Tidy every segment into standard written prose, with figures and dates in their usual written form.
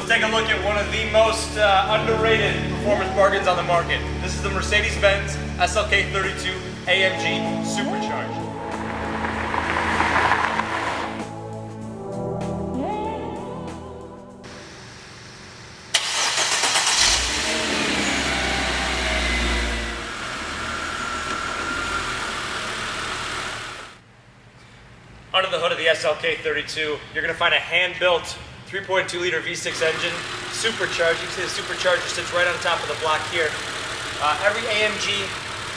Let's take a look at one of the most underrated performance bargains on the market. This is the Mercedes-Benz SLK32 AMG Supercharged. Under the hood of the SLK32, you're going to find a hand-built 3.2 liter V6 engine, supercharged. You can see the supercharger sits right on top of the block here. Every AMG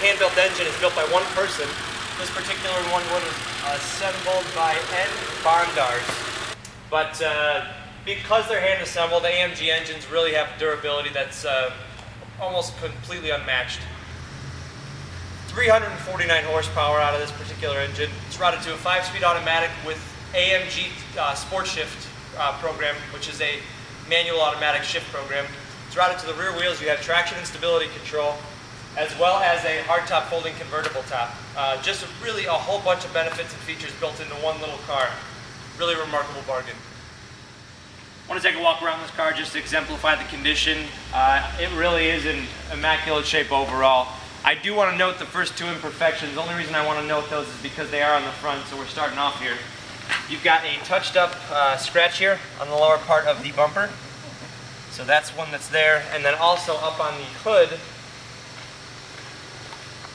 hand-built engine is built by one person. This particular one was assembled by N. Bondars. But because they're hand-assembled, AMG engines really have durability that's almost completely unmatched. 349 horsepower out of this particular engine. It's routed to a 5-speed automatic with AMG Sport Shift program, which is a manual automatic shift program. It's routed to the rear wheels. You have traction and stability control, as well as a hardtop folding convertible top. Just really a whole bunch of benefits and features built into one little car. Really remarkable bargain. I want to take a walk around this car just to exemplify the condition. It really is in immaculate shape overall. I do want to note the first two imperfections. The only reason I want to note those is because they are on the front, so we're starting off here. You've got a touched up scratch here on the lower part of the bumper. So that's one that's there. And then also up on the hood,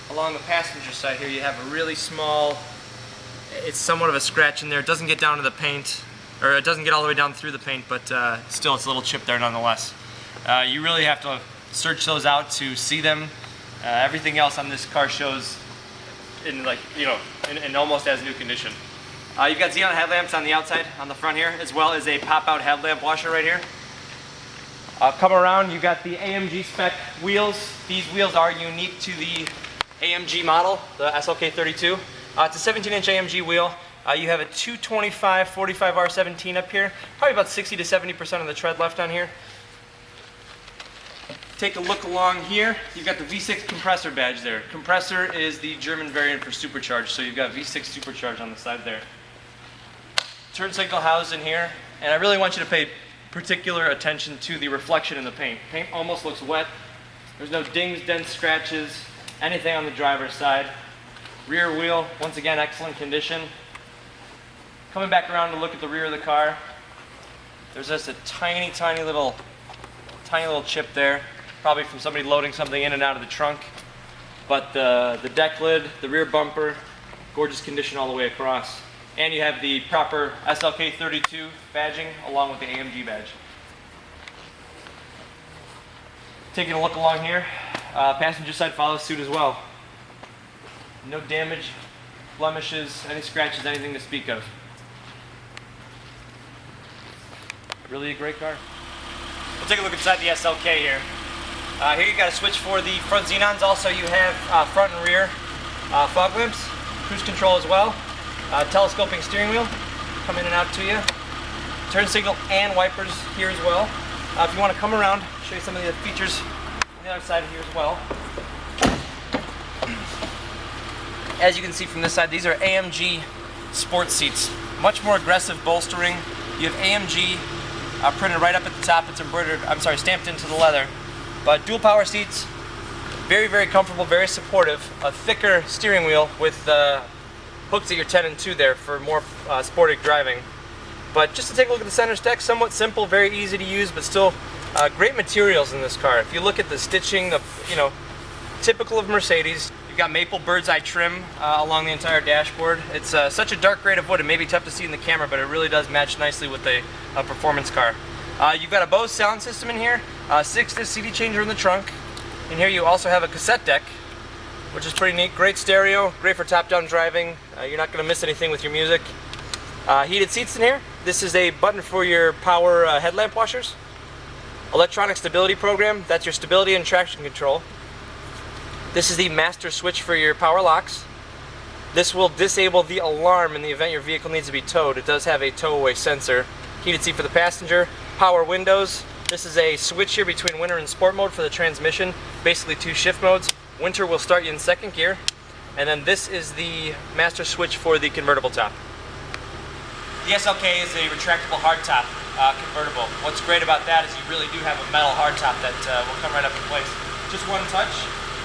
along the passenger side here, you have a really small, it's somewhat of a scratch in there. It doesn't get down to the paint, or it doesn't get all the way down through the paint, but still it's a little chip there nonetheless. You really have to search those out to see them. Everything else on this car shows in in almost as new condition. You've got xenon headlamps on the outside, on the front here, as well as a pop-out headlamp washer right here. Come around, you've got the AMG spec wheels. These wheels are unique to the AMG model, the SLK32. It's a 17-inch AMG wheel. You have a 225 45 R17 up here, probably about 60 to 70% of the tread left on here. Take a look along here. You've got the V6 compressor badge there. Compressor is the German variant for supercharged, so you've got V6 supercharged on the side there. Turn signal housed in here, and I really want you to pay particular attention to the reflection in the paint. Paint almost looks wet. There's no dings, dents, scratches, anything on the driver's side. Rear wheel, once again, excellent condition. Coming back around to look at the rear of the car, there's just a tiny little chip there. Probably from somebody loading something in and out of the trunk. But the deck lid, the rear bumper, gorgeous condition all the way across. And you have the proper SLK32 badging along with the AMG badge. Taking a look along here, passenger side follows suit as well. No damage, blemishes, any scratches, anything to speak of. Really a great car. We'll take a look inside the SLK here. Here you got a switch for the front xenons. Also you have front and rear fog lamps, cruise control as well, telescoping steering wheel, come in and out to you, turn signal and wipers here as well. If you want to come around, show you some of the features on the other side here as well. As you can see from this side, these are AMG sport seats. Much more aggressive bolstering. You have AMG printed right up at the top. It's stamped into the leather. But dual power seats, very comfortable, very supportive. A thicker steering wheel with hooks at your 10 and 2 there for more sporty driving. But just to take a look at the center stack, somewhat simple, very easy to use, but still great materials in this car. If you look at the stitching, typical of Mercedes. You've got maple bird's eye trim along the entire dashboard. It's such a dark grade of wood, it may be tough to see in the camera, but it really does match nicely with a performance car. You've got a Bose sound system in here, 6-disc CD changer in the trunk. In here you also have a cassette deck, which is pretty neat. Great stereo, great for top-down driving. You're not going to miss anything with your music. Heated seats in here. This is a button for your power headlamp washers. Electronic stability program, that's your stability and traction control. This is the master switch for your power locks. This will disable the alarm in the event your vehicle needs to be towed. It does have a tow-away sensor. Heated seat for the passenger. Power windows. This is a switch here between winter and sport mode for the transmission. Basically 2 shift modes. Winter will start you in 2nd gear. And then this is the master switch for the convertible top. The SLK is a retractable hardtop. convertible. What's great about that is you really do have a metal hardtop that will come right up in place. Just one touch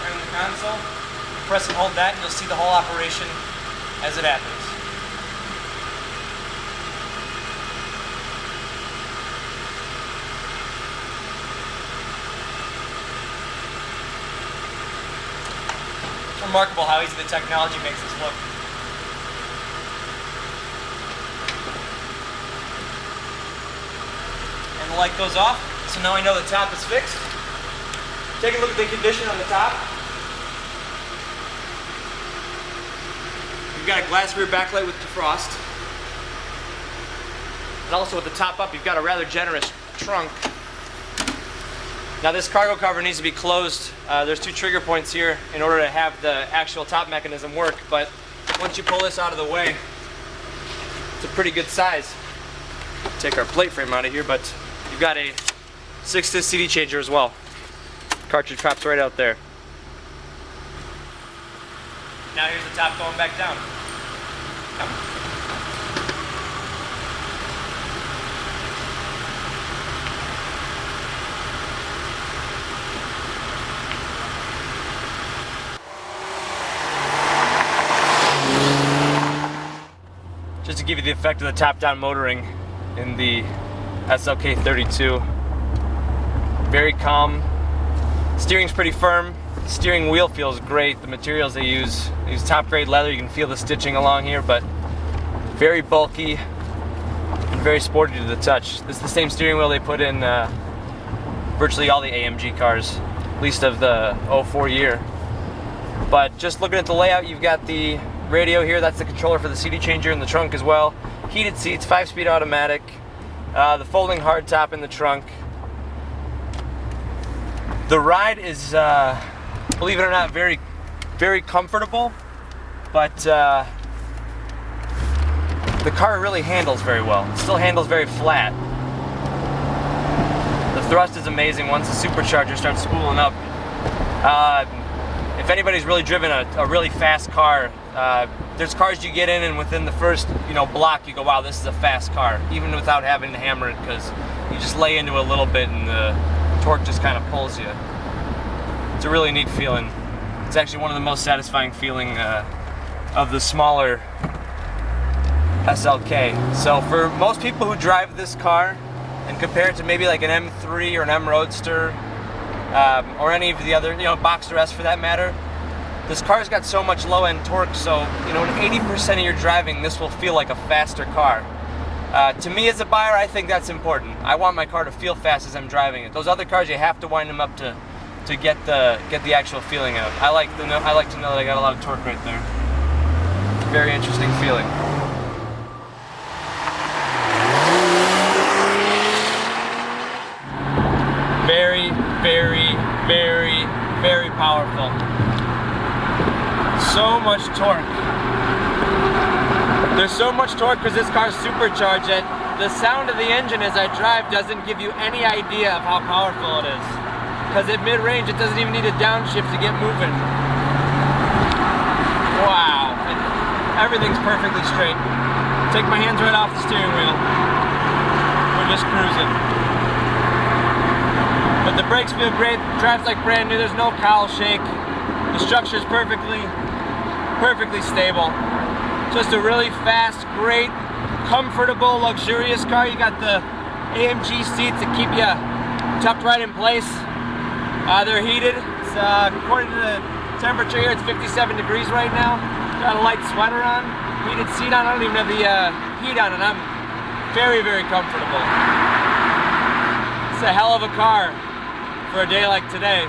right in the console. Press and hold that and you'll see the whole operation as it happens. It's remarkable how easy the technology makes this look. And the light goes off, so now I know the top is fixed. Take a look at the condition on the top. You've got a glass rear backlight with defrost. And also with the top up, you've got a rather generous trunk. Now this cargo cover needs to be closed. There's 2 trigger points here in order to have the actual top mechanism work, but once you pull this out of the way, it's a pretty good size. Take our plate frame out of here, but you've got a 6-disc CD changer as well. Cartridge pops right out there. Now here's the top going back down. Just to give you the effect of the top-down motoring in the SLK32. Very calm. Steering's pretty firm. The steering wheel feels great. The materials they use top grade leather. You can feel the stitching along here, but very bulky and very sporty to the touch. This is the same steering wheel they put in virtually all the AMG cars, at least of the 04 year. But just looking at the layout, you've got the radio here. That's the controller for the CD changer in the trunk as well. Heated seats, 5-speed automatic. The folding hardtop in the trunk. The ride is, believe it or not, very, very comfortable, but the car really handles very well. It still handles very flat. The thrust is amazing once the supercharger starts spooling up. If anybody's really driven a really fast car, there's cars you get in and within the first block you go, wow, this is a fast car, even without having to hammer it, because you just lay into it a little bit and the torque just kind of pulls you. It's a really neat feeling. It's actually one of the most satisfying feeling of the smaller SLK. So for most people who drive this car and compare it to maybe like an M3 or an M Roadster or any of the other, Boxster S for that matter, this car's got so much low-end torque, so in 80% of your driving, this will feel like a faster car. To me as a buyer, I think that's important. I want my car to feel fast as I'm driving it. Those other cars, you have to wind them up to get the actual feeling of. I like to know that I got a lot of torque right there. Very interesting feeling. Very, very, very, very powerful. So much torque. There's so much torque because this car's supercharged that the sound of the engine as I drive doesn't give you any idea of how powerful it is. Because at mid-range it doesn't even need a downshift to get moving. Wow. And everything's perfectly straight. Take my hands right off the steering wheel. We're just cruising. But the brakes feel great. Drives like brand new. There's no cowl shake. The structure's perfectly stable. Just a really fast, great, comfortable, luxurious car. You got the AMG seats that keep you tucked right in place. They're heated. It's, according to the temperature here, it's 57 degrees right now. Got a light sweater on, heated seat on. I don't even have the heat on, and I'm very, very comfortable. It's a hell of a car for a day like today.